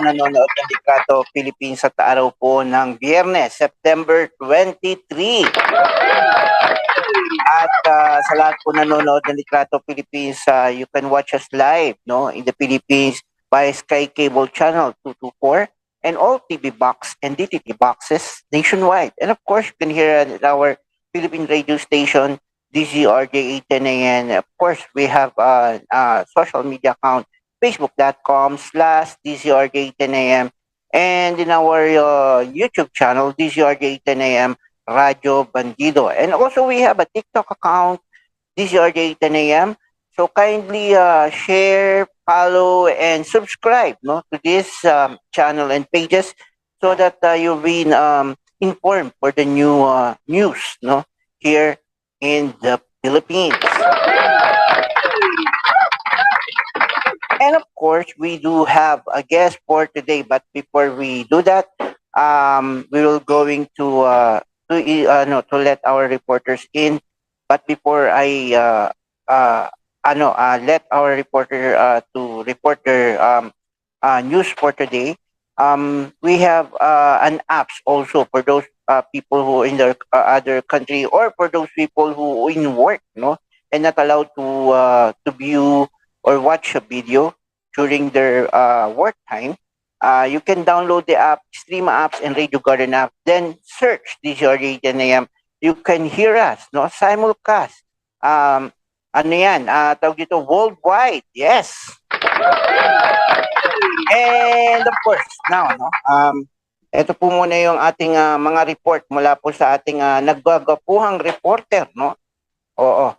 nanonood ng Litrato Philippines sa araw po ng Biyernes, September 23. At sa lahat po nanonood ng Litrato Philippines, you can watch us live, no, in the Philippines by Sky Cable Channel 224 and all TV box and DTT boxes nationwide. And of course, you can hear at our Philippine radio station, DZRJ 810 AM. Of course, we have a social media account, facebook.com/DZRJ 10 AM, and in our YouTube channel, DZRJ 10 AM Radio Bandido. And also we have a TikTok account, DZRJ 10 AM. So kindly share, follow, and subscribe, no, to this channel and pages so that you'll be informed for the new news, no, here in the Philippines. And of course, we do have a guest for today. But before we do that, we will going to let our reporters in. But before I let our reporter to report their news for today, we have an apps also for those people who in their other country, or for those people who in work, no, and not allowed to view or watch a video during their work time. You can download the app, Stream apps, and Radio Garden app. Then search DZRJ 10 AM. You can hear us, no, simulcast. Ano yan? Tawag dito, worldwide. Yes. And of course, now, no, ito po muna yung ating mga report mula po sa ating naggagapuhang reporter, no? Oo.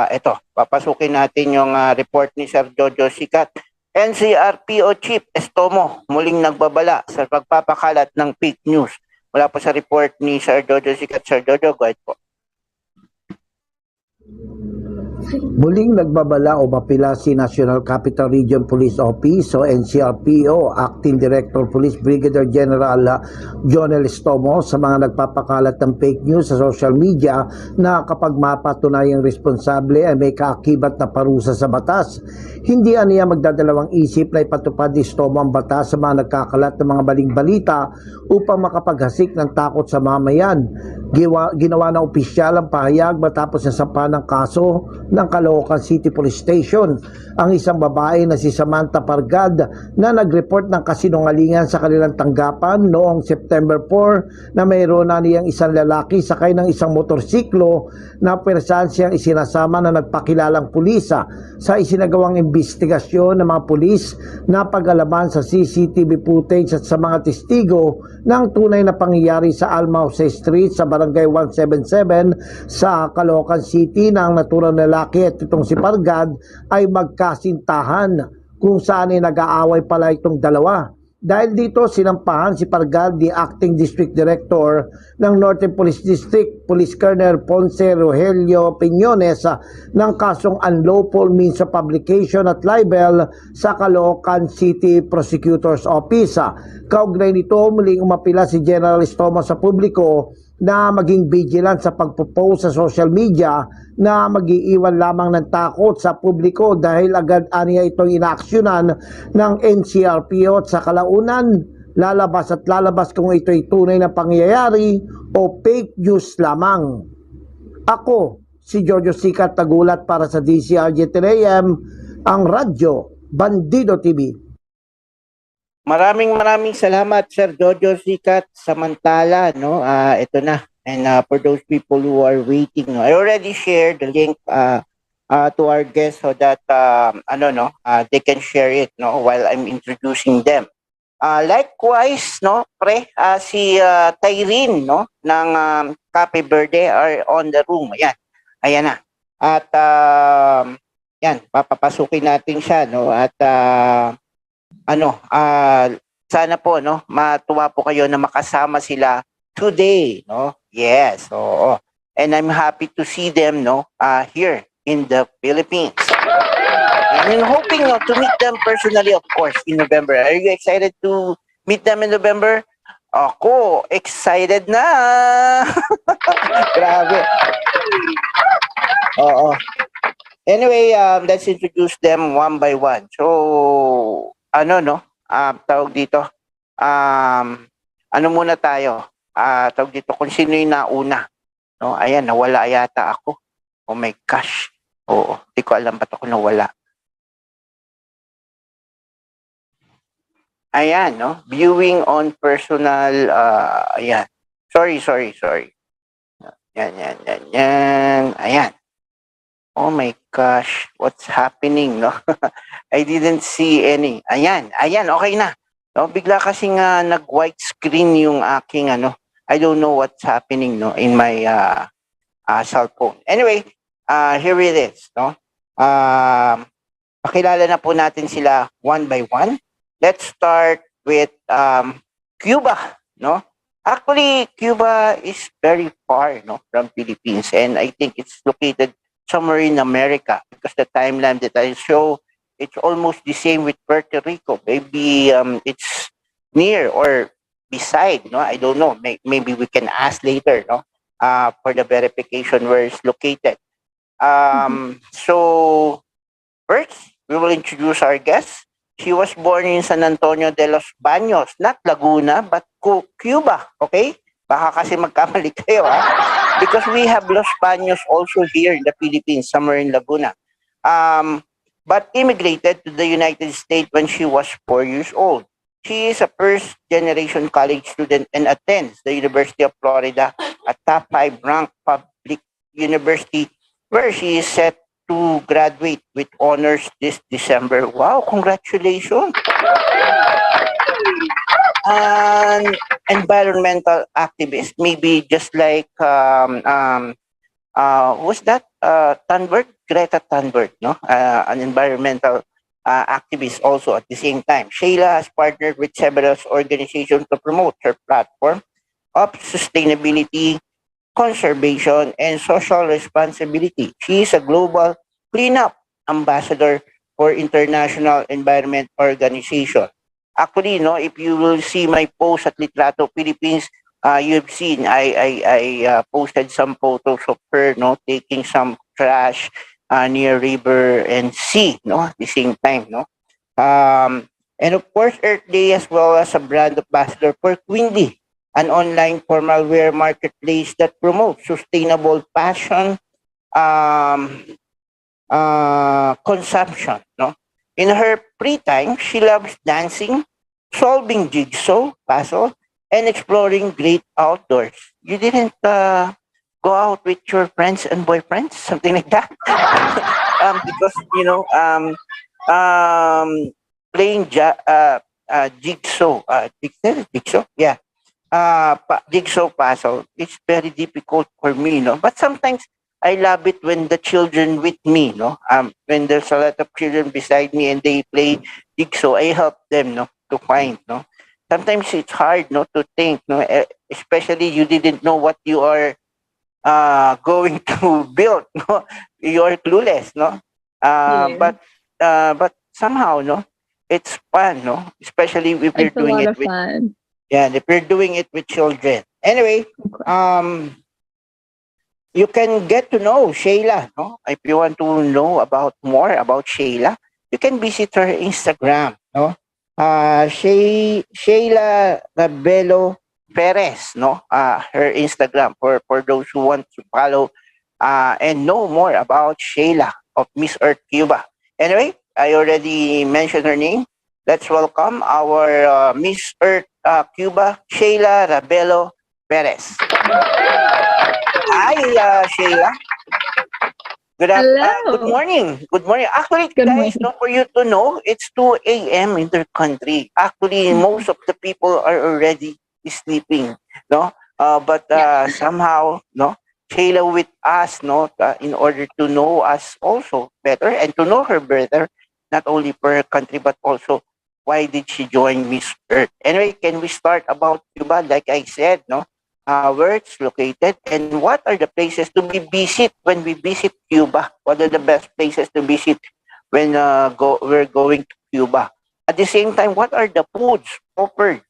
Ito, papasukin natin yung report ni Sir Jojo Sikat. NCRPO Chief Estomo muling nagbabala sa pagpapakalat ng fake news. Mula po sa report ni Sir Jojo Sikat. Sir Jojo, go ahead po. Muling nagbabala o mapila si National Capital Region Police Office o NCRPO Acting Director Police Brigadier General Jonel Estomo sa mga nagpapakalat ng fake news sa social media na kapag mapatunayang responsable ay may kaakibat na parusa sa batas. Hindi aniya magdadalawang isip na ipatupad ni Estomo ang batas sa mga nagkakalat ng mga baling balita upang makapaghasik ng takot sa mamayan. Ginawa ng opisyal ang pahayag matapos na sampahan ng kaso ng Caloocan City Police Station ang isang babae na si Samantha Pargad na nag-report ng kasinungalingan sa kanilang tanggapan noong September 4 na mayroon na niyang isang lalaki sakay ng isang motorsiklo na persahan siyang isinasama na nagpakilalang pulisa sa isinagawang investigasyon ng mga pulis na pag-alaman sa CCTV footage at sa mga testigo ng tunay na pangyayari sa Almauce Street sa Barangay 177 sa Caloocan City na ang naturang lalaki at itong si Pargad ay magkasintahan kung saan ay nag-aaway pala itong dalawa. Dahil dito sinampahan si Pargad ni Acting District Director ng Northern Police District, Police Colonel Ponce Rogelio Piñones ng kasong unlawful means of publication at libel sa Caloocan City Prosecutor's Office. Kaugnay nito, muling umapila si General Estomo sa publiko na maging vigilant sa pagpo-post sa social media na mag-iiwan lamang ng takot sa publiko dahil agad aniya itong inaaksyonan ng NCRPO at sa kalaunan lalabas kung ito'y tunay na pangyayari o fake news lamang. Ako, si Jojo Sikat, tagulat para sa DZRJ 10 AM, ang Radyo Bandido TV. Maraming salamat, Sir Jojo Sikat. Samantala, no, ito na. And for those people who are waiting, no, I already shared the link to our guests so that they can share it, no, while I'm introducing them. Likewise, no, si Tyrene, no, ng Verde are on the room. Ayan na. At yan, papapasukin natin siya, no, at sana po, no, matuwa po kayo na makasama sila today, no? Yes, oo. And I'm happy to see them, no, here in the Philippines. And I'm hoping, no, to meet them personally, of course, in November. Are you excited to meet them in November? Ako, excited na! Grabe. Oo. Anyway, let's introduce them one by one. So, Tawag dito, um, ano muna tayo, tawag dito, kung sino yung nauna. No? Ayan, nawala yata ako. Oh my gosh. Oo, di ko alam ba't ako nawala. Ayan, no? Viewing on personal, ayan. Sorry. Yan. Ayan. Oh my gosh, what's happening, no? I didn't see any. Ayan, okay na. No, bigla kasi nga nag-white screen yung aking ano. I don't know what's happening, no, in my cell phone. Anyway, here it is, no. Pakilala na po natin sila one by one. Let's start with Cuba, no? Actually, Cuba is very far, no, from Philippines, and I think it's located somewhere in America because the timeline that I show, it's almost the same with Puerto Rico. Maybe it's near or beside, no? I don't know. Maybe we can ask later, no? For the verification where it's located. So first, we will introduce our guest. She was born in San Antonio de los Baños, not Laguna, but Cuba, okay? Baka kasi magkamali kayo, ha? Because we have Los Baños also here in the Philippines, somewhere in Laguna. But immigrated to the United States when she was 4 years old. She is a first-generation college student and attends the University of Florida, a top 5 ranked public university where she is set to graduate with honors this December. Wow, congratulations. An environmental activist, maybe just like who's that? Thunberg, Greta Thunberg, no? An environmental activist also at the same time. Shayla has partnered with several organizations to promote her platform of sustainability, conservation, and social responsibility. She is a global cleanup ambassador for International Environment Organization. Actually, no, if you will see my post at Litrato Philippines, you've seen I posted some photos of her, no, taking some trash near river and sea, no, at the same time, no. And of course, Earth Day as well as a brand ambassador for Quindy, an online formal wear marketplace that promotes sustainable fashion um, consumption. No, in her free time, she loves dancing, solving jigsaw puzzle, and exploring great outdoors. You didn't go out with your friends and boyfriends, something like that, because um, playing jigsaw, jigsaw, yeah, jigsaw puzzle, it's very difficult for me, no? But sometimes I love it when the children with me, no? When there's a lot of children beside me and they play jigsaw, I help them, no, to find, no? Sometimes it's hard, no, to think, no, especially you didn't know what you are going to build, no? You're clueless, no? Uh, Yeah, but but somehow, no, it's fun, no? Especially if you're it's a doing lot it of with fun. yeah, if you're doing it with children. Anyway, Okay. you can get to know Shayla. No? If you want to know about more about Shayla, you can visit her Instagram. No? Shayla Rabelo Perez. No? Her Instagram for those who want to follow and know more about Shayla of Miss Earth Cuba. Anyway, I already mentioned her name. Let's welcome our Miss Earth Cuba, Shayla Rabelo Perez. Hi, Shayla. Good Hello. morning. Good morning. Actually, Good guys, morning. no, for you to know, it's 2 a.m. in their country. Actually, Mhm. most of the people are already sleeping, no? But Yeah. somehow, no, Shayla with us, no, in order to know us also better and to know her better, not only for her country, but also why did she join Miss Earth. Anyway, can we start about Cuba? Like I said, no, where it's located, and what are the places to be visit when we visit Cuba? What are the best places to visit when we're going to Cuba? At the same time, what are the foods offered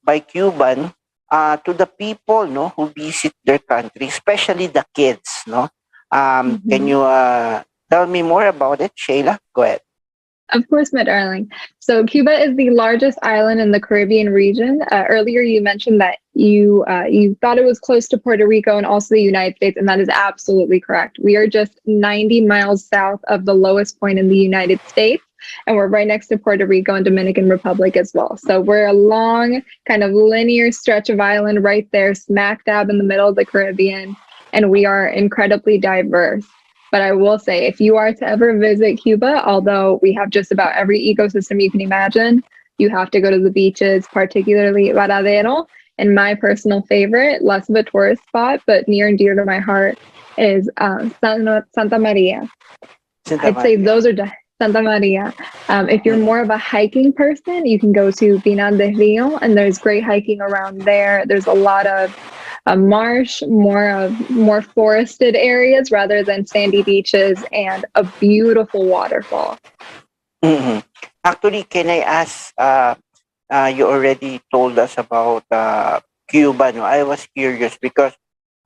by Cuban to the people, no, who visit their country, especially the kids, no? Can Mhm. you tell me more about it, Shayla? Go ahead. Of course, my darling. So Cuba is the largest island in the Caribbean region. Earlier, you mentioned that you thought it was close to Puerto Rico and also the United States, and that is absolutely correct. We are just 90 miles south of the lowest point in the United States, and we're right next to Puerto Rico and Dominican Republic as well. So we're a long, kind of linear stretch of island right there, smack dab in the middle of the Caribbean, and we are incredibly diverse. But I will say, if you are to ever visit Cuba, although we have just about every ecosystem you can imagine, you have to go to the beaches, particularly Varadero. And my personal favorite, less of a tourist spot, but near and dear to my heart, is Santa Maria. Santa I'd say Maria. those are Santa Maria. If you're more of a hiking person, you can go to Pinar del Rio, and there's great hiking around there. There's a lot of a marsh, more forested areas rather than sandy beaches, and a beautiful waterfall. Mhm. Actually, can I ask? You already told us about Cuba. No, I was curious because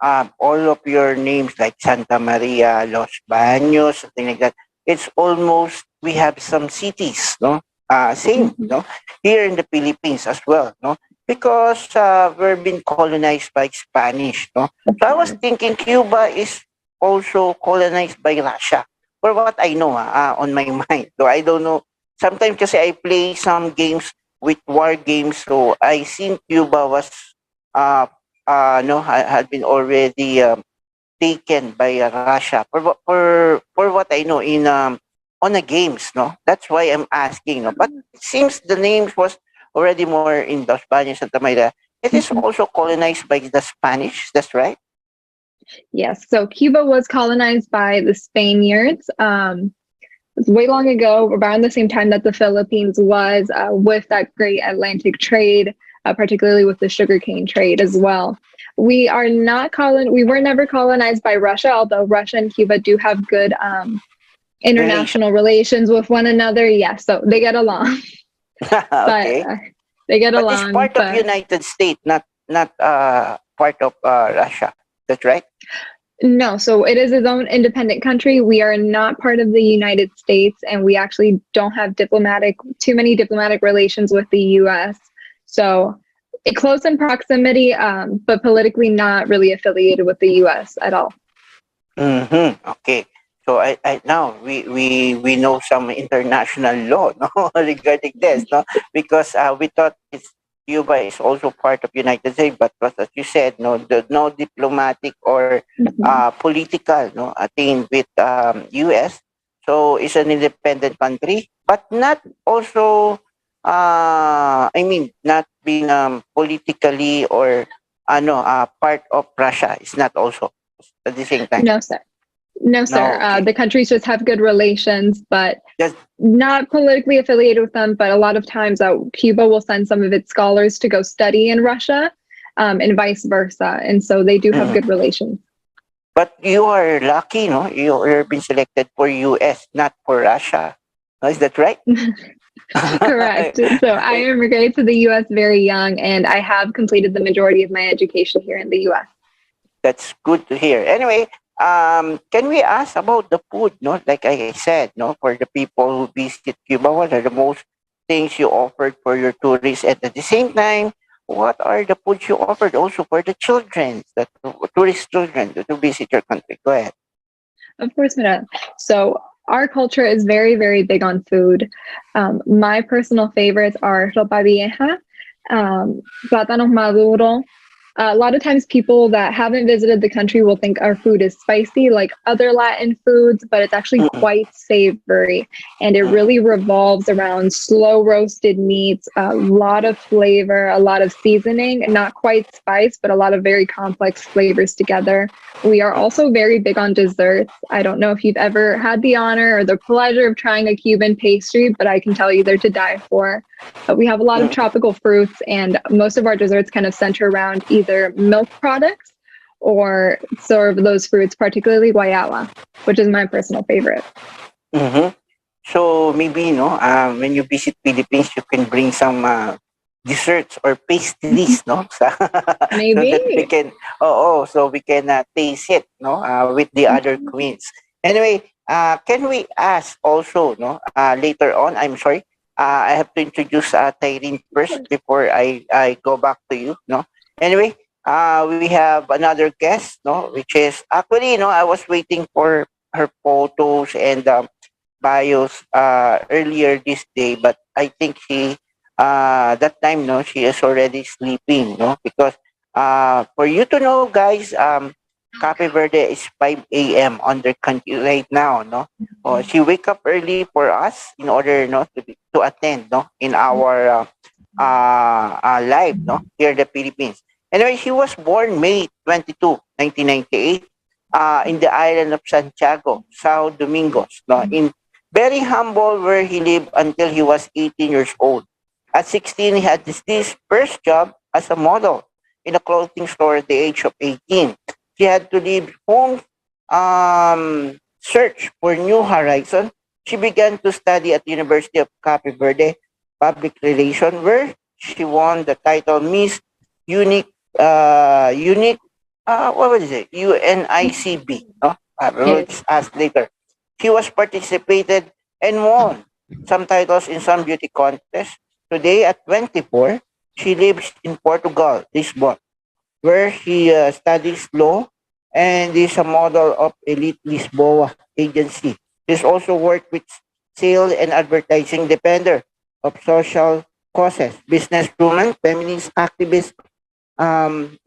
all of your names like Santa Maria, Los Baños, something like that. It's almost we have some cities, no? Same, Mhm. no? Here in the Philippines as well, no? Because we're being colonized by Spanish, no? Of So I was course. thinking Cuba is also colonized by Russia. For what I know, on my mind, so I don't know. Sometimes kasi I play some games with war games, so I think Cuba was uh no had been already taken by Russia for what I know in on the games, no. That's why I'm asking, no. But it seems the names was already more in the Spanish Santa Maria. It is Mhm. also colonized by the Spanish. That's right. Yes. So Cuba was colonized by the Spaniards. It was way long ago, around the same time that the Philippines was, with that great Atlantic trade, particularly with the sugarcane trade as well. We are not we were never colonized by Russia, although Russia and Cuba do have good Relation. international relations with one another. Yes, so they get along, but Okay. they get But it's along. part of But United States, not part of Russia. That's right. no, so it is its own independent country. We are not part of the United States, and we actually don't have too many diplomatic relations with the U.S. So close in proximity, but politically not really affiliated with the U.S. at all. Okay. So I now we know some international law, no, regarding this, no, because we thought it's Cuba is also part of United States, but as you said, no diplomatic or Mhm. political, no, thing with U.S. So it's an independent country, but not also. I mean, not being politically or no part of Russia. It's not also at the same time. No, sir. No, sir. No, okay. The countries just have good relations, but Just not politically affiliated with them. But a lot of times, Cuba will send some of its scholars to go study in Russia, and vice versa. And so they do have mm. good relations. But you are lucky, no? You're been selected for US, not for Russia. Is that right? Correct. So I immigrated to the US very young, and I have completed the majority of my education here in the US. That's good to hear. Anyway, can we ask about the food? No, like I said, no, for the people who visit Cuba, what are the most things you offered for your tourists? And at the same time, what are the foods you offered also for the children, the tourist children to visit your country? Go ahead. Of course, Mira. So our culture is very, very big on food. My personal favorites are ropa vieja, plátano maduro. A lot of times, people that haven't visited the country will think our food is spicy, like other Latin foods, but it's actually Mm-mm, quite savory. And it mm-mm, really revolves around slow roasted meats, a lot of flavor, a lot of seasoning, not quite spice, but a lot of very complex flavors together. We are mm-mm, also very big on desserts. I don't know if you've ever had the honor or the pleasure of trying a Cuban pastry, but I can tell you they're to die for. We have a lot of mm-mm. tropical fruits, and most of our desserts kind of center around either milk products or serve those fruits, particularly guayaba, which is my personal favorite. Mm-hmm. So maybe when you visit Philippines, you can bring some desserts or pastries, no, so that we Maybe. can so we can taste it, no, with the other queens. Anyway, Can we ask also, no, later on? I'm sorry. I have to introduce Tyrene first before I go back to you, no. Anyway, we have another guest, no, which is actually, I was waiting for her photos and bios earlier this day, but I think she that time, no, she is already sleeping, no, because for you to know, guys, Cape Verde is 5 a.m. on their country right now, no. She wake up early for us in order, no, to attend, no, in our live, no, here in the Philippines. Anyway, she was born May 22, 1998, in the island of Santiago, Sao Domingos, no, in very humble where he lived until he was 18 years old. At 16, he had this first job as a model in a clothing store at the age of 18. She had to leave home, search for new horizon. She began to study at the University of Cape Verde Public Relations, where she won the title Miss Unique, Unique, what was it? UNICB. No? We'll Yes. just ask later. She was participated and won some titles in some beauty contests. Today, at 24, she lives in Portugal, Lisbon, where she studies law and is a model of Elite Lisboa agency. She's also worked with sales and advertising defender of social causes, businesswoman, feminist activist,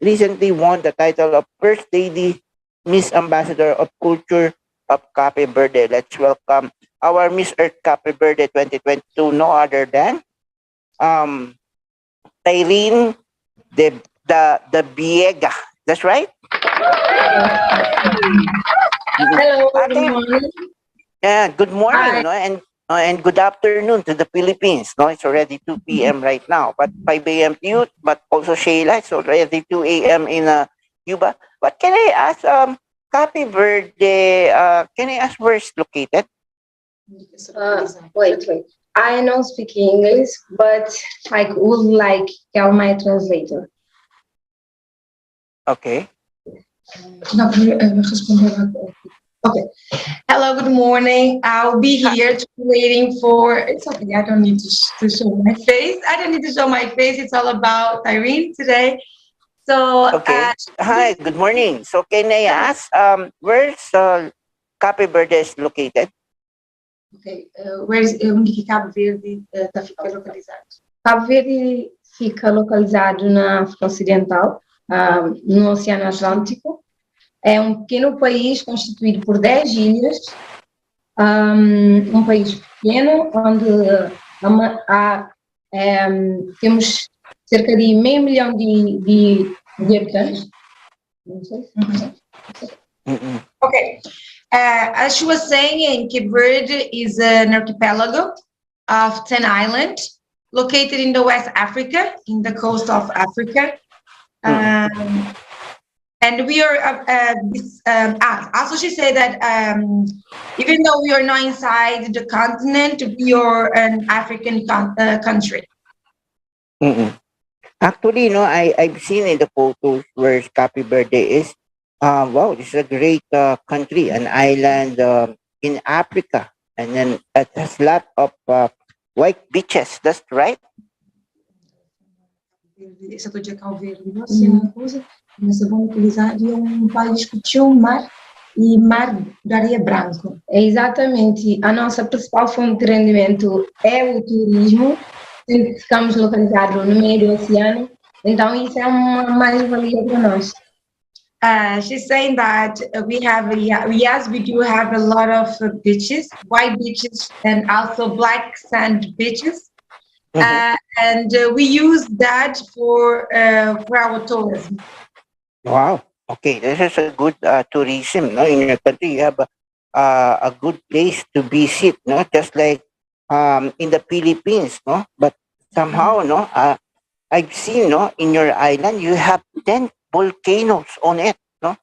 recently won the title of First Lady Miss Ambassador of Culture of Cape Verde. Let's welcome our Miss Earth Cape Verde 2022, no other than um, Tyrene the Biega. That's right? Mhm. Hello, good Okay. morning. Yeah, good morning, Hi. no? And good afternoon to the Philippines. No, it's already 2 p.m. right now, but 5 a.m. to you, but also Sheila, it's already 2 a.m. in Cuba. But can I ask, Cape Verde, can I ask where it's located? Wait. I don't speak English, but I would like tell my translator. Okay. Não, responder. Okay. Hello, good morning. I'll be here waiting for. It's okay. I don't need to show my face. I don't need to show my face. It's all about Irene today. So, Okay. Hi, good morning. So can I ask, where's Cape Verde is located? okay, onde que Cabo Verde fica localizado? Cabo Verde fica localizado na África Ocidental, no Oceano Atlântico. É um pequeno país constituído por 10 ilhas, um país pequeno, onde temos cerca de meio milhão de habitantes. Não sei se... Okay. As she was saying, Cape Verde is an archipelago of 10 islands located in the West Africa, in the coast of Africa. And we are, also she said that even though we are not inside the continent, we are an African country. Actually, I've seen in the photos where Cape Verde is. Wow, this is a great country, an island in Africa, and then it has a lot of white beaches. That's right. Essa estou a dizer Cabo Verde, nossa, é uma coisa, mas é bom utilizar, é um país que tinha um mar e mar de areia branco. É exatamente, a nossa principal fonte de rendimento é o turismo, ficamos localizados no meio do oceano, então isso é uma mais-valia para nós. She's saying that we do have a lot of beaches, white beaches, and also black sand beaches. And we use that for our tourism. Wow. Okay, this is a good tourism. No, in your country, you have a good place to visit. No, just like in the Philippines. No, but somehow, no, I've seen, no, in your island you have 10 volcanoes on it. No,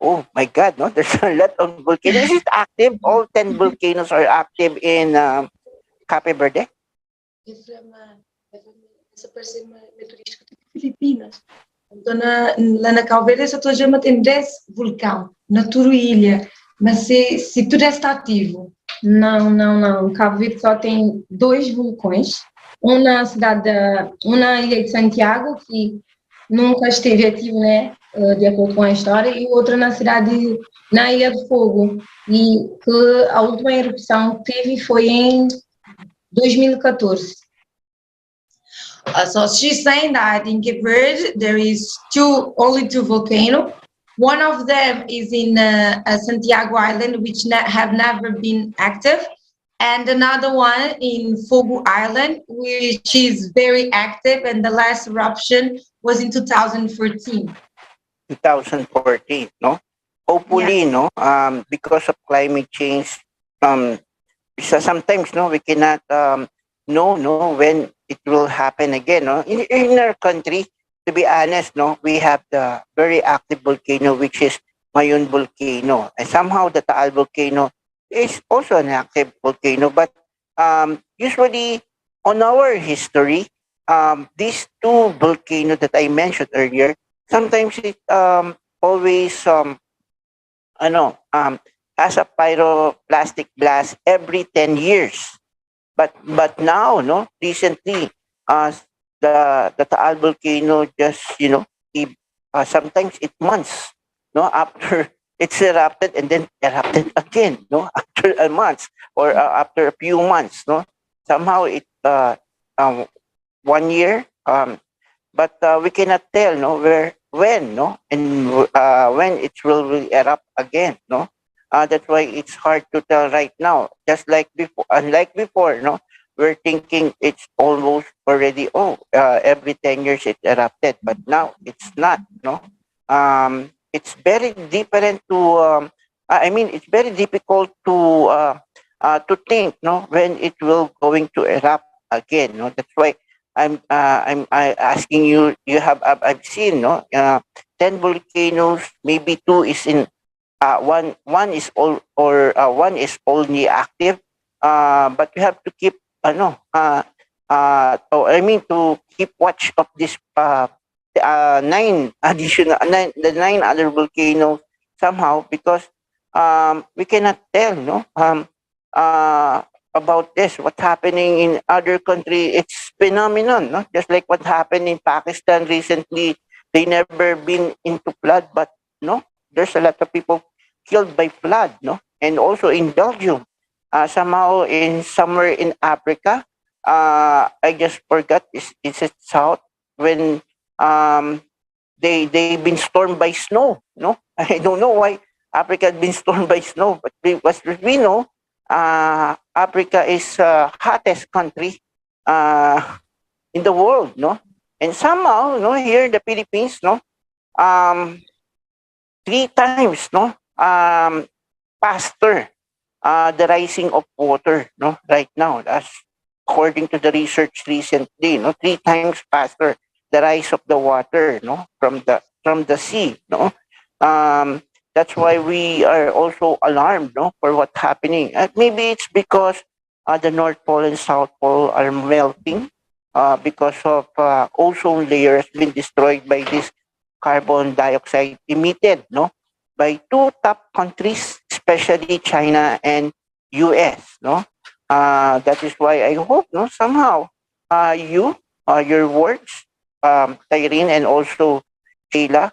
oh my God, no, there's a lot of volcanoes. Is it active? All 10 volcanoes are active in Cape Verde. Essa parece uma turística tipo Filipinas. Então, lá na Cabo Verde, essa tua gema tem 10 vulcão, na Turuilha. Mas se tudo está ativo, não. Cabo Verde só tem 2 vulcões, um na ilha de Santiago, que nunca esteve ativo, né, de acordo com a história, e o outro na Ilha do Fogo, e que a última erupção que teve foi em 2014. So she's saying that in Cape Verde there is only two volcanoes. One of them is in Santiago Island, which have never been active, and another one in Fogo Island, which is very active, and the last eruption was in 2014. 2014, no? Hopefully, no, because of climate change, sometimes, no, we cannot know when it will happen again, no? In our country, to be honest, no, we have the very active volcano, which is Mayon volcano, and somehow the Taal volcano is also an active volcano, but usually on our history, these two volcanoes that I mentioned earlier, sometimes it always has a pyroclastic blast every 10 years. But now, no, recently, uh, the Taal volcano just, sometimes it months, no, after it's erupted and then erupted again, no, after a month or after a few months, no, somehow it um, 1 year, but we cannot tell, no, when, no, and when it will erupt again, no. That's why it's hard to tell right now. Just like before, unlike before, no, we're thinking it's almost already. Every 10 years it erupted, but now it's not. No, it's very different to. I mean, it's very difficult to think, no, when it will going to erupt again. No, that's why I'm asking you. You have I've seen, no, 10 volcanoes. Maybe two is in one is all or one is only active, but you have to keep I mean to keep watch of this the 9 other volcanoes somehow, because we cannot tell, no, about this what's happening in other country. It's phenomenon, no, just like what happened in Pakistan recently. They never been into flood, but no, there's a lot of people killed by flood, no, and also in Belgium, somehow in somewhere in Africa. I just forgot. Is it south when um they've been stormed by snow? No, I don't know why Africa has been stormed by snow, but as we know, Africa is hottest country uh in the world, no, and somehow, no, here in the Philippines, no, um 3 times, no, faster the rising of water, no, right now, as according to the research recently, no, 3 times faster the rise of the water, no, from the sea, no. um that's why we are also alarmed, no, for what's happening. Maybe it's because the North Pole and South Pole are melting, because of ozone layer has been destroyed by this carbon dioxide emitted, no, by two top countries, especially China and US, no. That is why I hope, no, somehow your words, Tyrene, and also Sheila,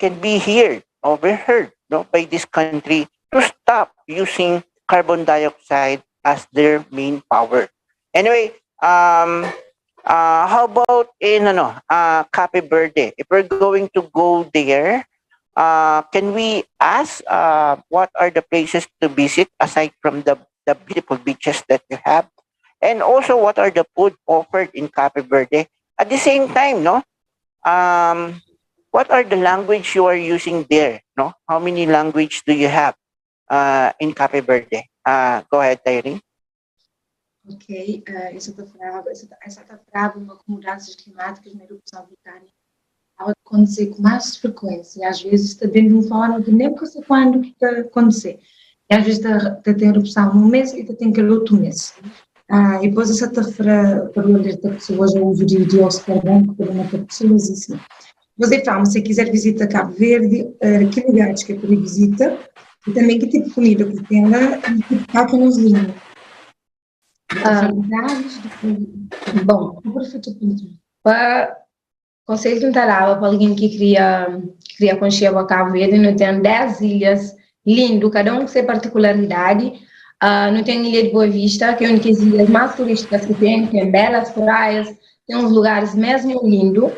can be overheard, no, by this country to stop using carbon dioxide as their main power. Anyway, how about in Cape Verde? If we're going to go there, can we ask what are the places to visit aside from the beautiful beaches that you have? And also, what are the food offered in Cape Verde? At the same time, no, what are the language you are using there? No, how many language do you have in Cape Verde? Go ahead, Tyree. Ok, essa uma com mudanças climáticas na erupção vulcânica pode acontecer com mais frequência, e às vezes está dentro de uma forma que nem sei quando que está acontecer. E às vezes tem erupção num mês e tem calor outro mês. E depois essa está para o alerta pessoas ao uso de dióxido de carbono para matar pessoas e assim. Você fala, se quiser visitar Cabo Verde, que lugares que é para visita? E também que tipo de comida que tem lá e que cá que nos linha. Bom, o prefeito político. Para conselho que para alguém que queria conhecer o Cabo Verde, não tem 10 ilhas lindo, cada um com sua particularidade. Não tem Ilha de Boa Vista, que é uma das ilhas mais turísticas que tem belas praias, tem uns lugares mesmo lindos.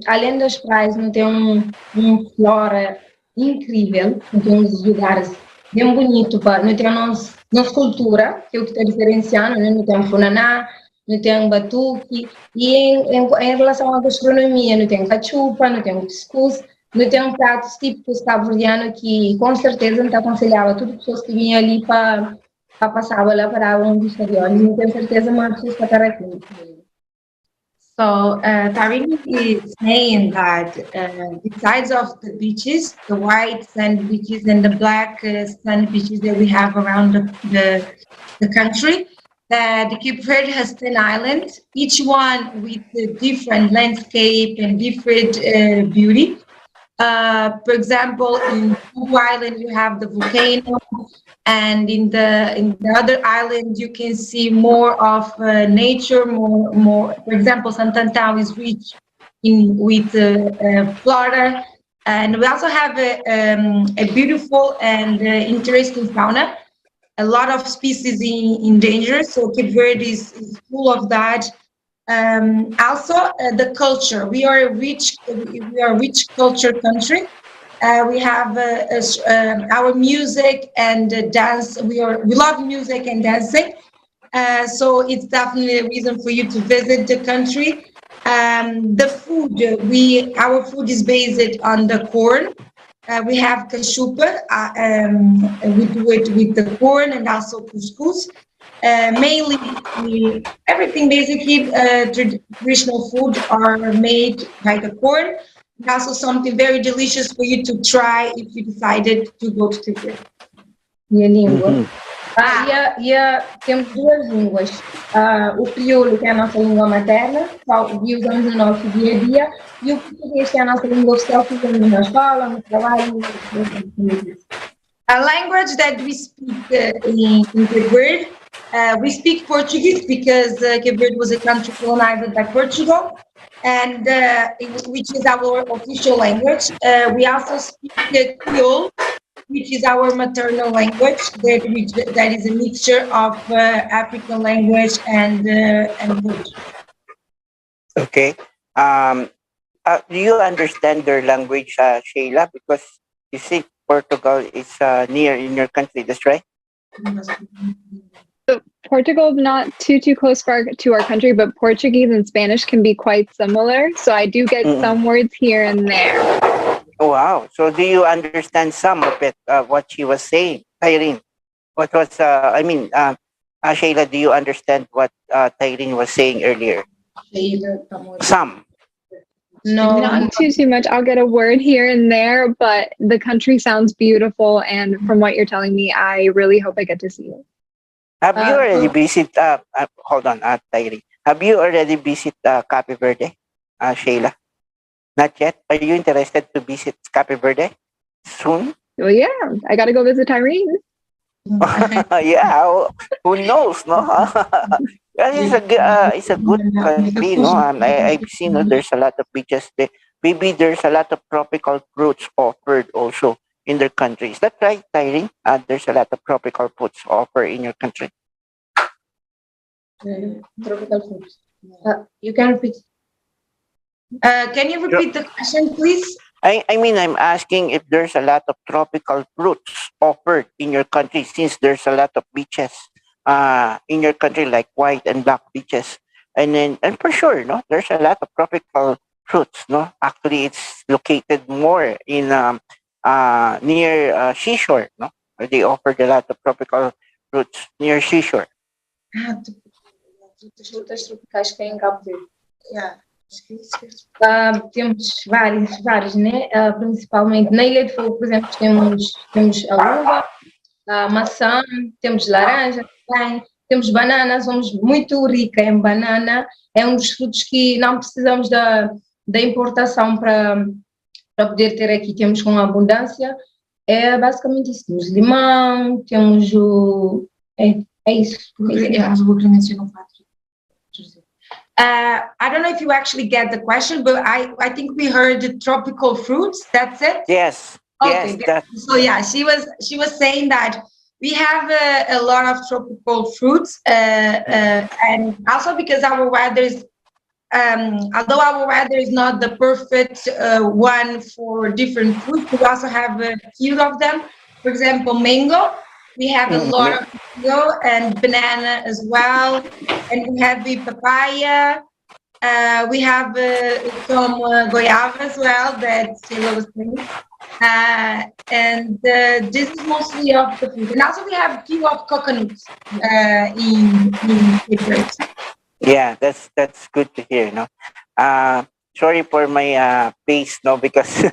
Além das praias, não tem uma flora incrível, não tem uns lugares bem bonitos, não tem nossa cultura, que é o que está diferenciando, né? Não tem funaná, não tem batuque, e em relação à gastronomia, não tem cachupa, não tem cuscuz, não tem pratos típicos cabo-verdianos que com certeza não te aconselhava todas as pessoas que vinham ali para passar lá para um dos estadiões, não tenho certeza mais pessoas para estar aqui. So Tarini is saying that besides of the beaches, the white sand beaches and the black sand beaches that we have around the country, that the Cape Verde has 10 islands, each one with a different landscape and different beauty. For example, in Cuba Island, you have the volcano, and in the other island, you can see more of nature, more. For example, Santantau is rich with flora, and we also have a beautiful and interesting fauna. A lot of species in danger, so Cape Verde is full of that. Also, the culture. We are a rich culture country. We have our music and dance. We love music and dancing. So it's definitely a reason for you to visit the country. The food. Our food is based on the corn. We have cachupa. We do it with the corn and also couscous. Mainly, everything basically traditional food are made by the corn. And also something very delicious for you to try if you decided to go to Cuba. Minha língua. Temos duas línguas. O crioulo, que é a nossa língua materna, que usamos no nosso dia a dia, e o português, que é a nossa língua oficial, que usamos na escola, no trabalho. A language that we speak in Cape Verde, we speak Portuguese because Cape Verde was a country colonized by Portugal, and which is our official language. We also speak Creole, which is our maternal language, that is a mixture of African language and Portuguese. Okay. Do you understand their language, Sheila? Because you see, Portugal is near in your country. That's right. So Portugal is not too close to our country, but Portuguese and Spanish can be quite similar. So I do get some words here and there. Oh, wow. So do you understand some of it, what she was saying, Irene? What was, Sheila, do you understand what Irene was saying earlier? Some. No, not too much. I'll get a word here and there, but the country sounds beautiful. And from what you're telling me, I really hope I get to see it. Have you already visited, hold on, Irene. Have you already visited Cape Verde, Sheila? Not yet? Are you interested to visit Cape Verde soon? Well, yeah, I got to go visit Tyrene. Yeah, who knows, no? It's a good country, no? I've seen there's a lot of beaches there. Maybe there's a lot of tropical fruits offered also in their country. Is that right, Tyrene? There's a lot of tropical fruits offered in your country. Tropical fruits. You can repeat. Can you repeat the question, please? I'm asking if there's a lot of tropical fruits offered in your country, since there's a lot of beaches in your country, like white and black beaches. And for sure, no, there's a lot of tropical fruits, no? Actually, it's located more in near seashore, no? Where they offered a lot of tropical fruits near seashore. Frutas tropicais que em Cabo Verde. Temos vários, né? Principalmente na Ilha de Fogo, por exemplo, temos a uva, a maçã, temos laranja, também, temos banana, somos muito rica em banana, é um dos frutos que não precisamos da importação para para poder ter aqui, temos com abundância, é basicamente isso. Temos limão, temos o... É isso. Temos o que mencionou, I don't know if you actually get the question, but I think we heard the tropical fruits. That's it. Yes. Okay. Yes. So yeah, she was saying that we have a lot of tropical fruits, and also because our weather is, although our weather is not the perfect one for different fruits, we also have a few of them. For example, mango. We have a lot of mango and banana as well, and we have the papaya. We have some goyava as well that Sheila was saying. And this is mostly of the fruit. And also we have a few of coconuts in Verde. Yeah, that's good to hear. No, sorry for my pace. No, because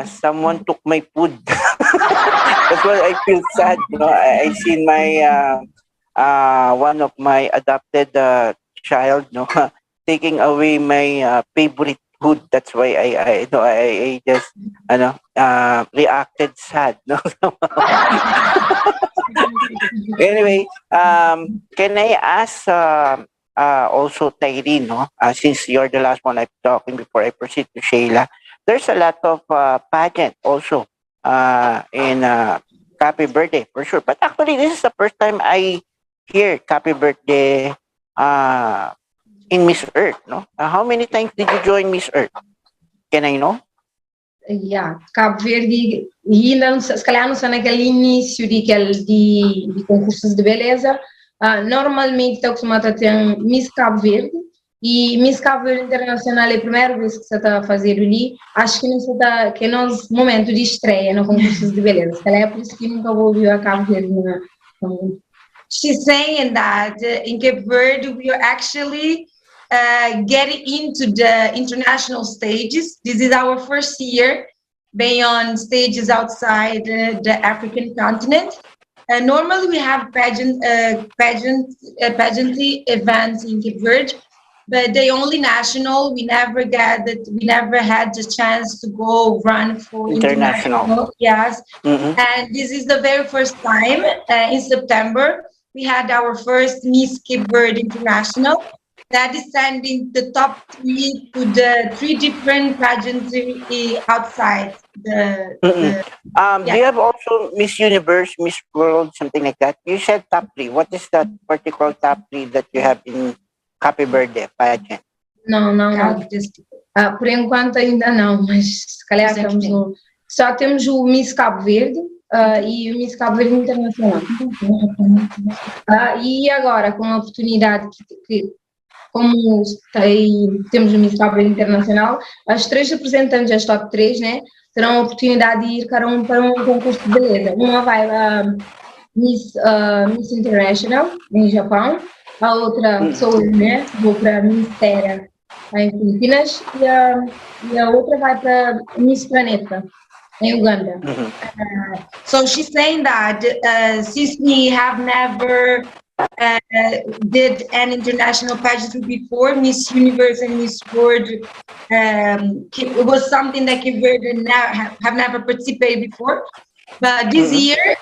someone took my food. That's why I feel sad. No, I seen my one of my adopted child. No, taking away my favorite food. That's why I just reacted sad. No. Anyway, can I ask also Tyrene, no? Since you're the last one I'm talking before I proceed to Sheila, there's a lot of pageant also in Happy Birthday for sure. But actually, this is the first time I hear Happy Birthday in Miss Earth, no? How many times did you join Miss Earth? Can I know? Yeah, Cabo Verde, e ainda não, se calhar não só naquele início de concursos de beleza, normalmente está acostumado a ter Miss Cabo Verde, e Miss Cabo Verde Internacional é a primeira vez que você está a fazer ali, acho que não está, que é nosso momento de estreia no concursos de beleza, se calhar é por isso que nunca ouviu a Cabo Verde. She's saying that in Cape Verde we are actually getting into the international stages. This is our first year being on stages outside the African continent. Normally we have pageantry events in Cape Verde, but they only national. We never had the chance to go run for international. Yes, and this is the very first time in September. We had our first Miss Cape Verde International. That is sending the top 3 to the 3 different pageantry outside. Do you have also Miss Universe, Miss World, something like that? You said top 3. What is that particular top 3 that you have in Happy Birthday pageant? Não. Por enquanto ainda não, mas se calhar estamos no... Só temos o Miss Cabo Verde e o Miss Cabo Verde Internacional. E agora, com a oportunidade que como temos o Miss Cabo Verde Internacional, as 3 representantes, as top 3, né, terão a oportunidade de ir cada um para um concurso de beleza. Uma vai a Miss International, em Japão, a outra sou eu, né, vou para Miss Terra, em Filipinas, e a outra vai para Miss Planeta, em Uganda. So she's saying that since we have never did an international pageantry before, Miss Universe and Miss World, it was something that Cape Verde have never participated before. But this year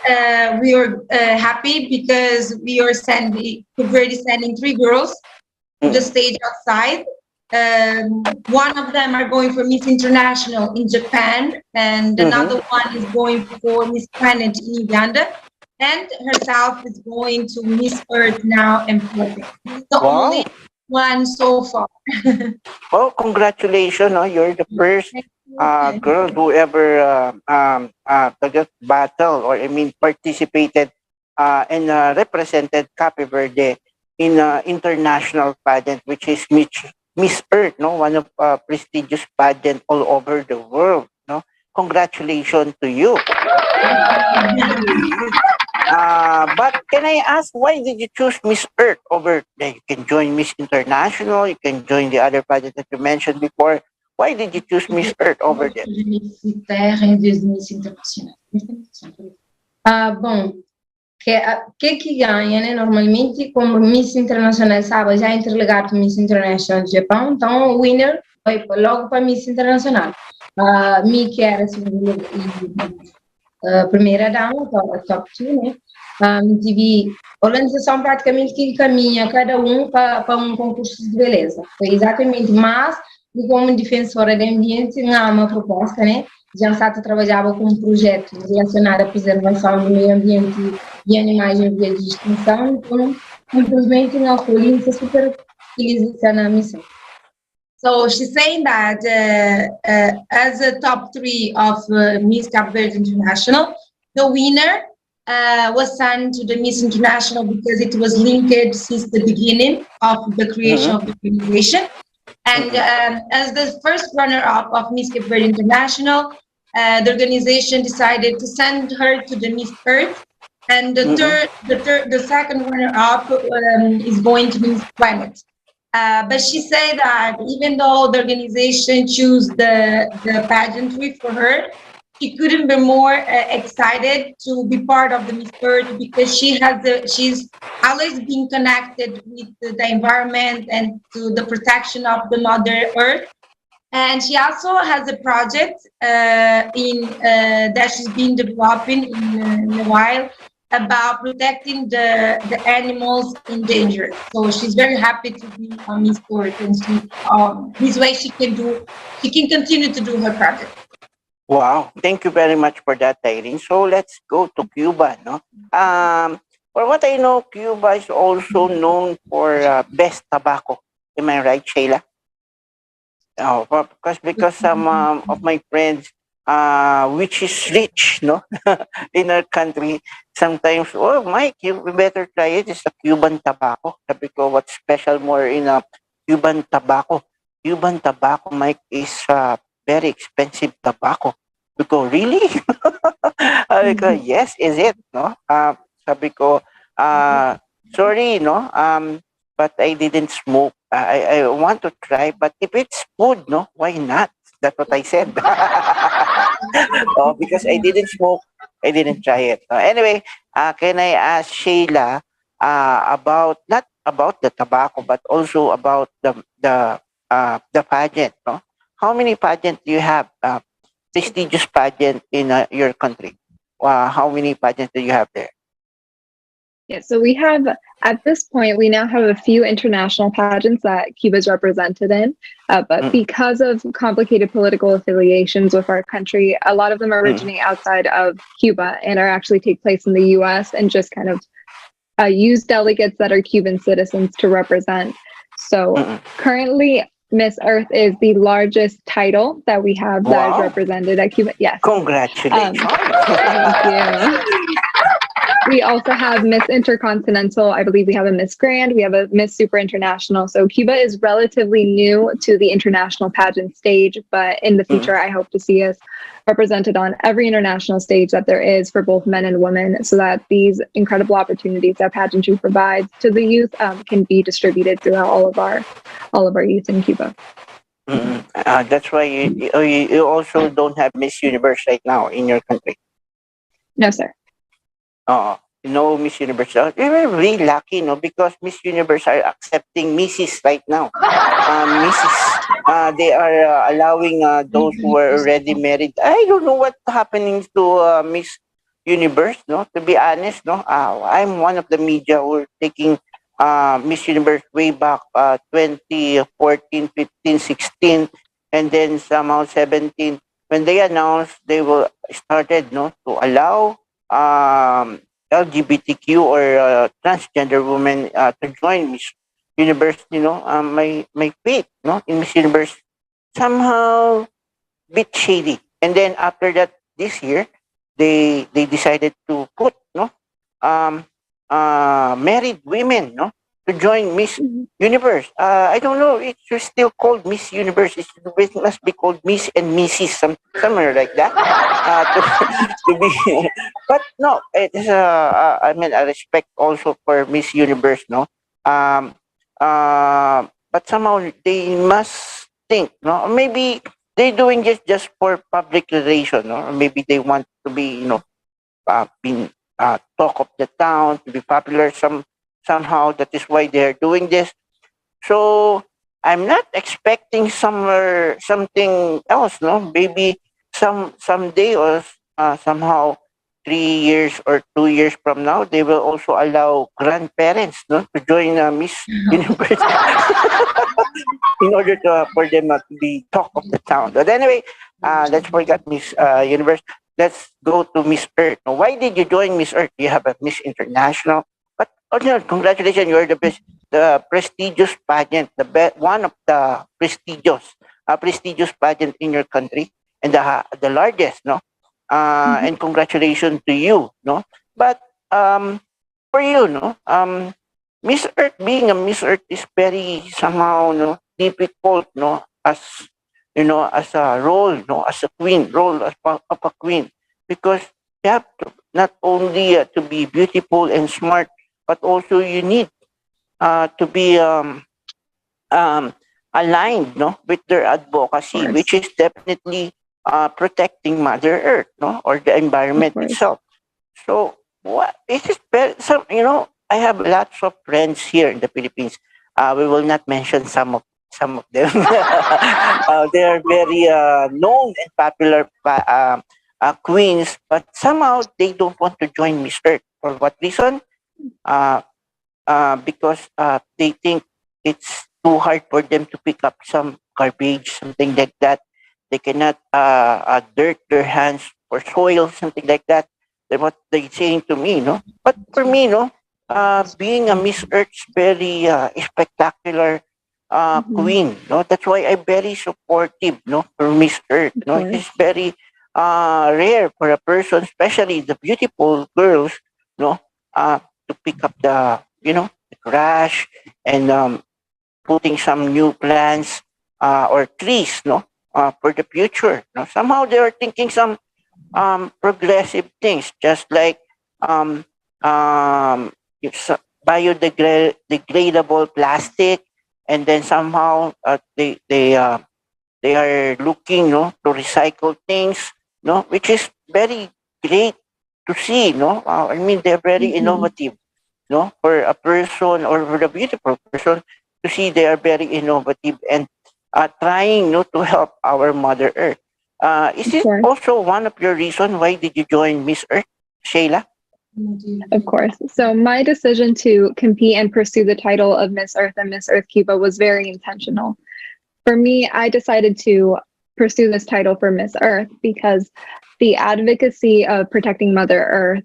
we are happy because we are Cape Verde sending 3 girls to the stage outside. One of them are going for Miss International in Japan, and another one is going for Miss Planet in Uganda. And herself is going to Miss Earth now in Florida. The only one so far. Well, congratulations! No? You're the first girl who ever battle, or participated and represented Cape Verde in international pageant, which is Miss Earth, no, one of prestigious pageant all over the world. No, congratulations to you. But can I ask, why did you choose Miss Earth over there? You can join Miss International, you can join the other pageant that you mentioned before. Why did you choose Miss Earth over there? Bom, que ganha, né? Normalmente, como Miss Internacional sabe, já é interligado com Miss International do Japão, então o winner foi logo para Miss Internacional. Me que era segundo primeira dama, top 2, né? Tive organização praticamente que caminha cada um para um concurso de beleza. Foi exatamente, mas como defensora do ambiente, há uma proposta, né? Já Sato trabalhava com um projeto relacionado à preservação do meio ambiente e animais em via de extinção, então, simplesmente, nós escolhemos super felizes na missão. So she's saying that as a top 3 of Miss Cape Verde International, the winner was sent to the Miss International because it was linked since the beginning of the creation of the organization. And as the first runner-up of Miss Cape Verde International, the organization decided to send her to the Miss Earth. And the second runner-up is going to Miss Planet. But she said that even though the organization chose the pageantry for her, she couldn't be more excited to be part of the Miss Earth because she's always been connected with the environment and to the protection of the Mother Earth. And she also has a project that she's been developing in a while about protecting the animals in danger. So she's very happy to be on Miss Earth, and this way she can continue to do her project. Wow, thank you very much for that, Irene. So let's go to Cuba, no? For what I know, Cuba is also known for best tobacco. Am I right, Sheila? Oh, because some of my friends, which is rich, no, in our country, sometimes, oh, Mike, you better try it. It's a Cuban tobacco. Sabi ko, what's special more in a Cuban tobacco? Cuban tobacco, Mike, is very expensive tobacco. Because really? Sabi ko, yes, is it? No? Sabi ko, sorry, no? But I didn't smoke. I want to try, but if it's food, no, why not? That's what I said. Oh, because I didn't smoke, I didn't try it. Anyway, can I ask Sheila about not about the tobacco, but also about the pageant? No, how many pageant do you have? Prestigious pageant in your country. How many pageants do you have there? Yeah, so we have, at this point, we now have a few international pageants that Cuba's represented in. But because of complicated political affiliations with our country, a lot of them originate outside of Cuba and are actually take place in the US and just kind of use delegates that are Cuban citizens to represent. So currently, Miss Earth is the largest title that we have that is represented at Cuba. Yes. Congratulations. Thank you. We also have Miss Intercontinental. I believe we have a Miss Grand. We have a Miss Super International. So Cuba is relatively new to the international pageant stage, but in the future, I hope to see us represented on every international stage that there is for both men and women, so that these incredible opportunities that pageantry provides to the youth can be distributed throughout all of our youth in Cuba. That's why you also don't have Miss Universe right now in your country. No, sir. No Miss Universe. We're really lucky, no, because Miss Universe are accepting Mrs. right now. Mrs. They are allowing those who are already married. I don't know what's happening to Miss Universe, no. To be honest, no. I'm one of the media who are taking Miss Universe way back 2014, 15, 16, and then somehow 17. When they announced they will started, no, to allow LGBTQ or transgender women to join Miss Universe, my faith, no, in Miss Universe somehow bit shady. And then after that, this year, they decided to put, no, married women, no, to join Miss Universe. I don't know. It's still called Miss Universe. It must be called Miss and Mrs. Somewhere like that. To be, but no. It is. I mean, I respect also for Miss Universe. No. But somehow they must think. No. Maybe they're doing this just for public relation. No. Or maybe they want to be, being talk of the town, to be popular somehow. That is why they're doing this. So I'm not expecting something else, no? Maybe someday or somehow 3 years or 2 years from now, they will also allow grandparents, no, to join Miss Universe in order for them not to be talk of the town. But anyway, let's forget Miss Universe. Let's go to Miss Earth. Now, why did you join Miss Earth? You have a Miss International, but oh no, congratulations, you're the best, the prestigious pageant, one of the prestigious pageant in your country, and the largest, no. And congratulations to you, no. But for you, no, Miss Earth, being a Miss Earth is very somehow, no, difficult, no, as as a role, no, as a queen, role of a queen, because you have to not only to be beautiful and smart, but also you need to be um, aligned, no, with their Of advocacy, course. which is definitely protecting Mother Earth, no, or the Of environment course. itself. So what it is very some, I have lots of friends here in the Philippines. We will not mention some of them. They are very known and popular queens, but somehow they don't want to join Miss Earth. For what reason? Uh, because they think it's too hard for them to pick up some garbage, something like that. They cannot dirt their hands for soil, something like that. That's what they saying to me, no. But for me, no, being a Miss Earth's very spectacular Hmm. queen, no. That's why I'm very supportive, no, for Miss Earth. Of No, it is course. very rare for a person, especially the beautiful girls, no, to pick up the trash and putting some new plants or trees, no, for the future. No, somehow they are thinking some progressive things, just like um, it's biodegradable plastic, and then somehow they are looking, no, to recycle things, no, which is very great to see, no. I mean, they're very Hmm. innovative, no, for a person or for a beautiful person to see they are very innovative and trying, no, to help our Mother Earth. Is Of it course. also one of your reasons why did you join Miss Earth, Shayla? Of course. So my decision to compete and pursue the title of Miss Earth and Miss Earth Cuba was very intentional. For me, I decided to pursue this title for Miss Earth because the advocacy of protecting Mother Earth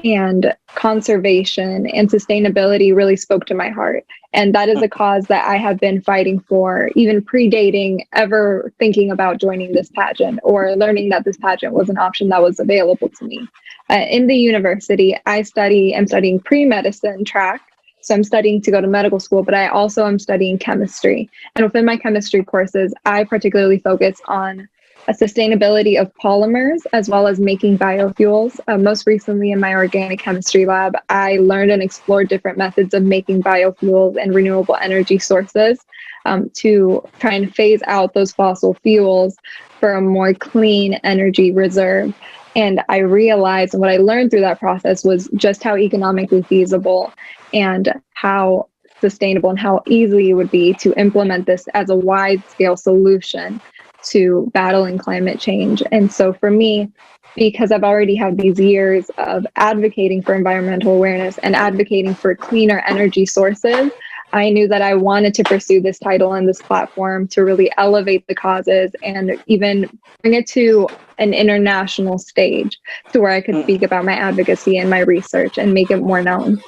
and conservation and sustainability really spoke to my heart. And that is a cause that I have been fighting for, even predating ever thinking about joining this pageant or learning that this pageant was an option that was available to me. In the university, I'm studying pre-medicine track. So I'm studying to go to medical school, but I also am studying chemistry. And within my chemistry courses, I particularly focus on a sustainability of polymers as well as making biofuels. Most recently, in my organic chemistry lab, I learned and explored different methods of making biofuels and renewable energy sources to try and phase out those fossil fuels for a more clean energy reserve. And I realized, and what I learned through that process was just how economically feasible and how sustainable and how easy it would be to implement this as a wide scale solution to battling climate change. And so for me, because I've already had these years of advocating for environmental awareness and advocating for cleaner energy sources, I knew that I wanted to pursue this title and this platform to really elevate the causes and even bring it to an international stage to where I could speak Mm. about my advocacy and my research and make it more known.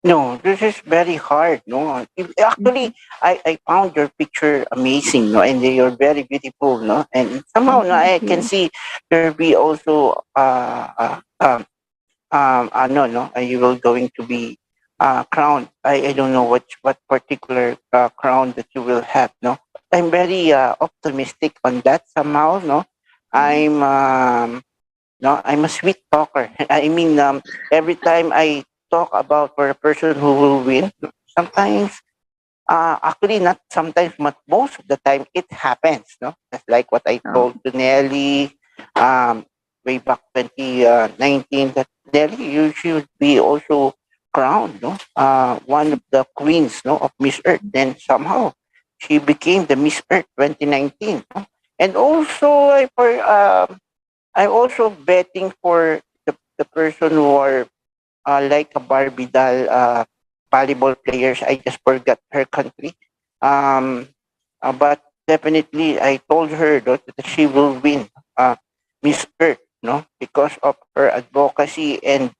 No, this is very hard. No, actually, I found your picture amazing. No, and you're very beautiful. No, and somehow, Oh, no, thank I can you. see there be also no, no, you will going to be crowned. I don't know what particular crown that you will have. No, but I'm very optimistic on that somehow. No, I'm no, I'm a sweet talker. I mean, every time I talk about for a person who will win, sometimes, actually not sometimes, but most of the time, it happens. No, that's like what I Oh, told to Nelly, um, way back 2019. That Nelly, you should be also crowned, no, one of the queens, no, of Miss Earth. Then somehow she became the Miss Earth 2019. No? And also, I'm also betting for the person who are like a Barbie doll volleyball players. I just forgot her country. Um, but definitely, I told her that she will win Miss Earth, no, because of her advocacy, and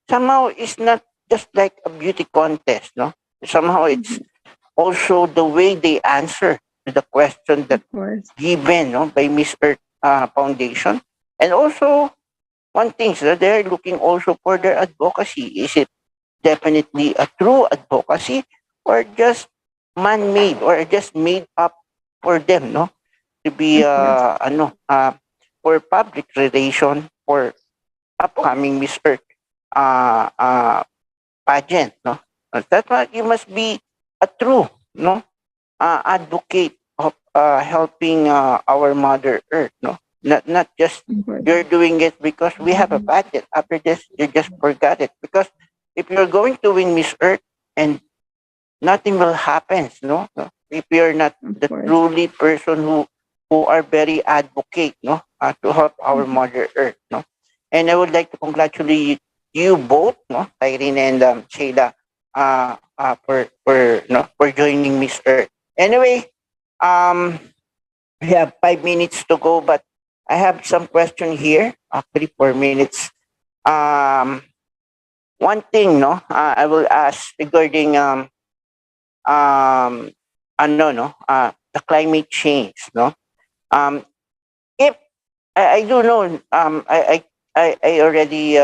somehow it's not just like a beauty contest, no. Somehow it's Mhm. also the way they answer to the question that Of course. given, no, by Miss Earth Foundation, and also one thing that they're looking also for their advocacy. Is it definitely a true advocacy or just man-made or just made up for them, no? To be Of course. for public relation for upcoming Miss Earth uh, uh, pageant, no? That's why you must be a true, no, advocate of helping our Mother Earth, no? Not just Of course. you're doing it because we have a budget. After this, you just forgot it. Because if you're going to win Miss Earth and nothing will happen, no? If you're not Of the course. truly person who are very advocate, no, to help our Mother Earth, no. And I would like to congratulate you both, no, Irene and Sheila, for joining Miss Earth. Anyway, um, we have 5 minutes to go, but I have some question here. Actually, 4 minutes. Um, One thing, no, I will ask regarding um, the climate change, no. Um, if I do know, I already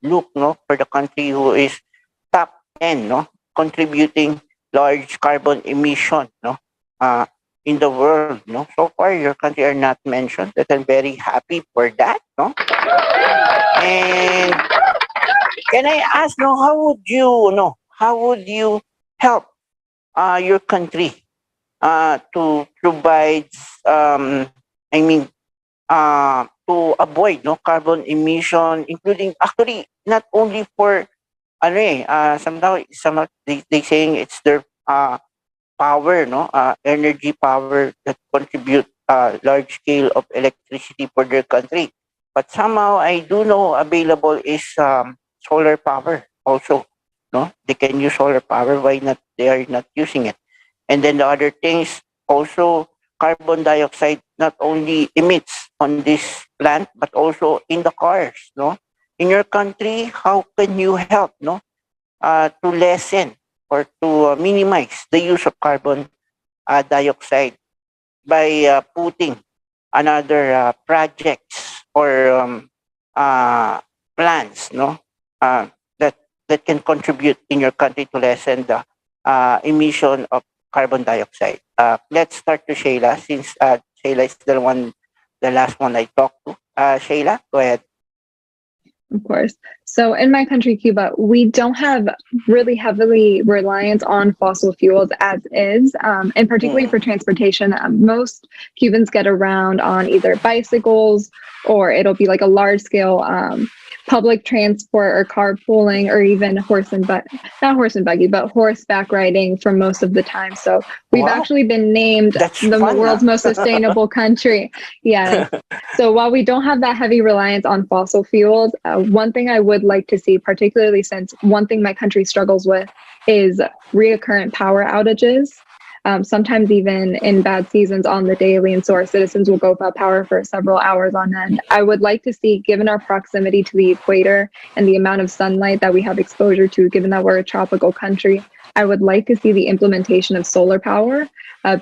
look, no, for the country who is top 10, no, contributing large carbon emission, no, uh, in the world, no. So far, your country are not mentioned. That I'm very happy for that, no. And can I ask, no, how would you help your country to provide, um, I mean, to avoid no carbon emission, including actually not only for somehow they saying it's their power, no, energy power that contribute large scale of electricity for their country. But somehow I do know available is solar power also. No, they can use solar power. Why not? They are not using it. And then the other things also, carbon dioxide not only emits on this plant but also in the cars. No, in your country, how can you help? No, to lessen or to minimize the use of carbon dioxide by putting another projects or uh, plans, no, uh, that can contribute in your country to lessen the emission of carbon dioxide. Let's start to Shayla, since Shayla is the last one I talked to. Shayla, go ahead. Of course. So in my country, Cuba, we don't have really heavily reliance on fossil fuels as is, and particularly for Mm. transportation. Most Cubans get around on either bicycles or it'll be like a large scale public transport or carpooling or even not horse and buggy, but horseback riding for most of the time. So we've Wow, actually been named that's the fun, world's huh? most sustainable country. Yes. So while we don't have that heavy reliance on fossil fuels, one thing I would like to see, particularly since one thing my country struggles with is reoccurrent power outages. Sometimes even in bad seasons on the daily, and so our citizens will go without power for several hours on end. I would like to see, given our proximity to the equator and the amount of sunlight that we have exposure to, given that we're a tropical country, I would like to see the implementation of solar power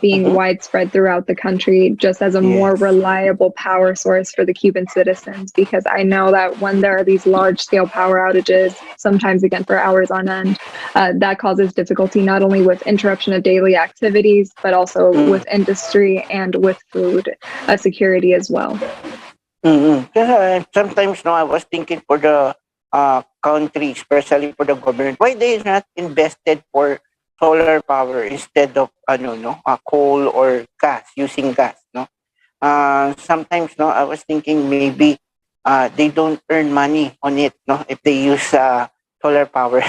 being Mhm. widespread throughout the country, just as a more Yes. reliable power source for the Cuban citizens. Because I know that when there are these large scale power outages, sometimes again for hours on end, that causes difficulty not only with interruption of daily activities, but also Mm. with industry and with food security as well. Mm-hmm. Sometimes, no, I was thinking for the country, especially for the government, why they not invested for solar power instead of no, coal or gas, using gas, no. Sometimes, no, I was thinking maybe they don't earn money on it, no, if they use Solar power.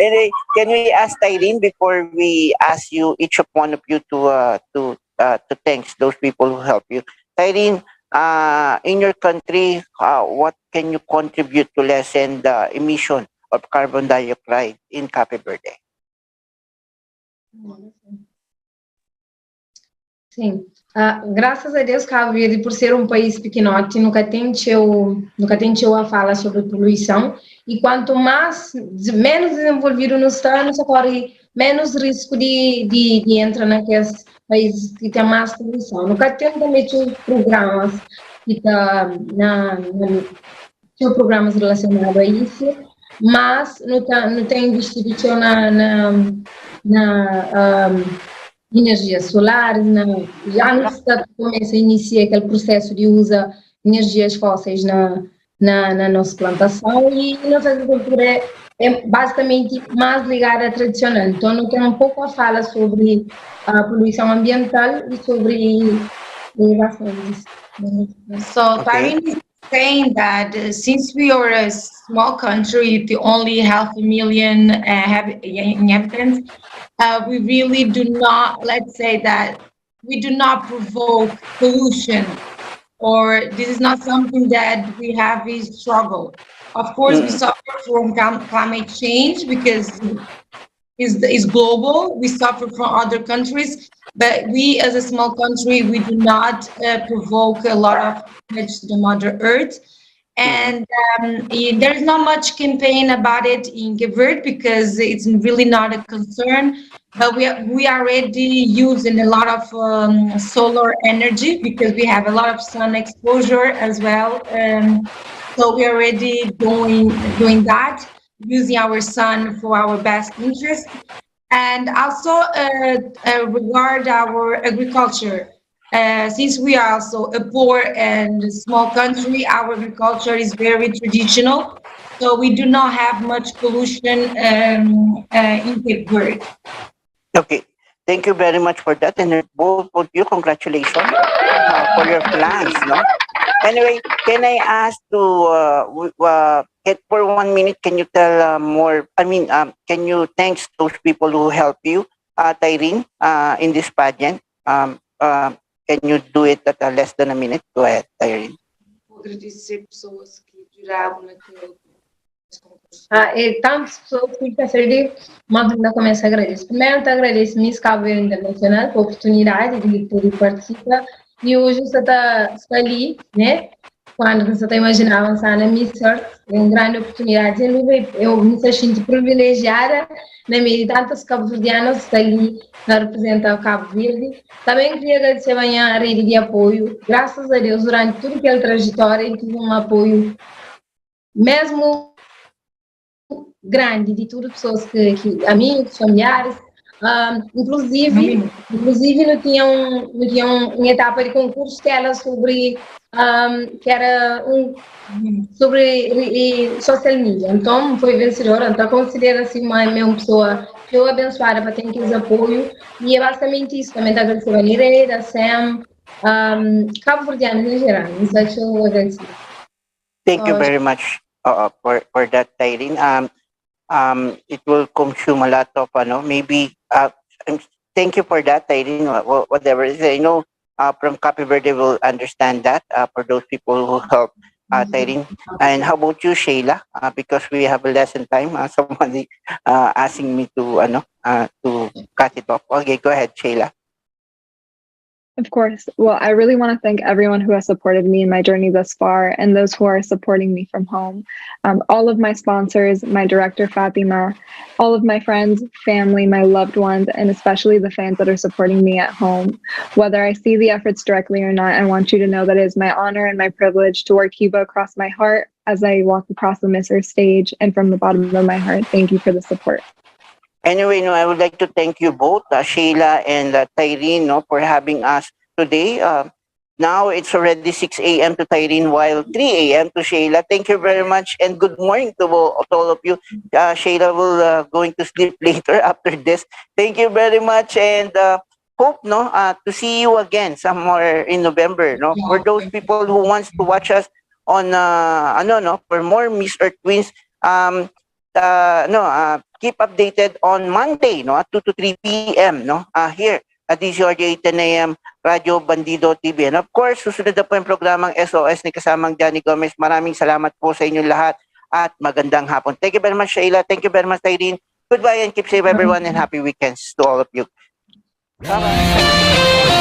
Anyway, can we ask Tyrene before we ask you each of one of you to thanks those people who help you? Tyrene, in your country, what can you contribute to lessen the emission of carbon dioxide in Cape Verde? Sim. Graças a Deus, Cabo Verde, por ser um país pequenote, nunca tem a fala sobre poluição. E quanto menos desenvolvido nós estamos, corre menos risco de entrar naqueles países que tem mais poluição. Nunca tem também programas que tinha programas relacionados a isso, mas não tem investido na energia solar, já no estado começa a iniciar aquele processo de usar energias fósseis na nossa plantação e a nossa agricultura é basicamente mais ligada à tradicional. Então, não tem um pouco a fala sobre a poluição ambiental e sobre elevações. So Tyrene is saying that since we are a small country, with only 500,000 inhabitants, we really do not, let's say that we do not provoke pollution, or this is not something that we have a struggle. Of course, we suffer from climate change because is global. We suffer from other countries, but we as a small country, we do not provoke a lot of damage to the Mother Earth. And there's not much campaign about it in Cape Verde because it's really not a concern. But we are already using a lot of solar energy because we have a lot of sun exposure as well. So we are already doing that, using our sun for our best interest. And also regard our agriculture. Since we are also a poor and small country, our agriculture is very traditional, so we do not have much pollution in Cape Verde. Okay. Thank you very much for that. And both of you, congratulations for your plans. No? Anyway, can I ask for 1 minute, can you tell more? Can you thanks those people who help you, Tyrene, in this pageant? Can you do it at less than a minute? Go ahead, Tyrene. E tantas pessoas que percebem, mas ainda começa a agradecer. Primeiro, eu agradeço a Miss Cabo Verde Internacional pela oportunidade de poder participar. E hoje você está ali, né? Quando você está imaginando avançar na Miss Earth, é uma grande oportunidade. Eu me sinto privilegiada, na meio de tantas cabo-verdianas que estão ali a representar o Cabo Verde. Também queria agradecer amanhã a rede de apoio. Graças a Deus, durante toda aquela trajetória, eu tive um apoio, mesmo grande, de todas as pessoas que amigos, familiares, inclusive não tinha uma etapa de concurso que era sobre sobre social media. Então foi vencedora. Então considero assim uma pessoa que eu abençoada para ter aqueles apoio, e é basicamente isso. Também está agradecendo a Nereida, a Sam, cabo-verdianos em geral. Isso acho eu agradecer. Thank you very much for that, Tyrene. It will consume a lot of maybe thank you for that, Tyrene. Whatever it is, I know from Cape Verde will understand that for those people who help Tyrene. And how about you, Sheila? Because we have less than time. Somebody asking me to cut it off. Okay, go ahead, Sheila. Of course. Well, I really want to thank everyone who has supported me in my journey thus far, and those who are supporting me from home. All of my sponsors, my director, Fatima, all of my friends, family, my loved ones, and especially the fans that are supporting me at home. Whether I see the efforts directly or not, I want you to know that it is my honor and my privilege to wear Cuba across my heart as I walk across the Miss Earth stage, and from the bottom of my heart, thank you for the support. Anyway, I would like to thank you both, Sheila and Tyrene, for having us today. Now it's already 6 a.m. to Tyrene, while 3 a.m. to Sheila. Thank you very much, and good morning to all of you. Sheila will going to sleep later after this. Thank you very much, and hope to see you again somewhere in November. For those people who wants to watch us on for more Miss Earth Twins, keep updated on Monday, no, at 2 to 3 p.m., no, here at DCRJ 10 a.m. Radyo Bandido TV. And of course, susunod na po yung programang SOS ni kasamang Johnny Gomez. Maraming salamat po sa inyong lahat at magandang hapon. Thank you very much, Sheila. Thank you very much, Irene. Goodbye and keep safe, everyone, and happy weekends to all of you. Bye-bye.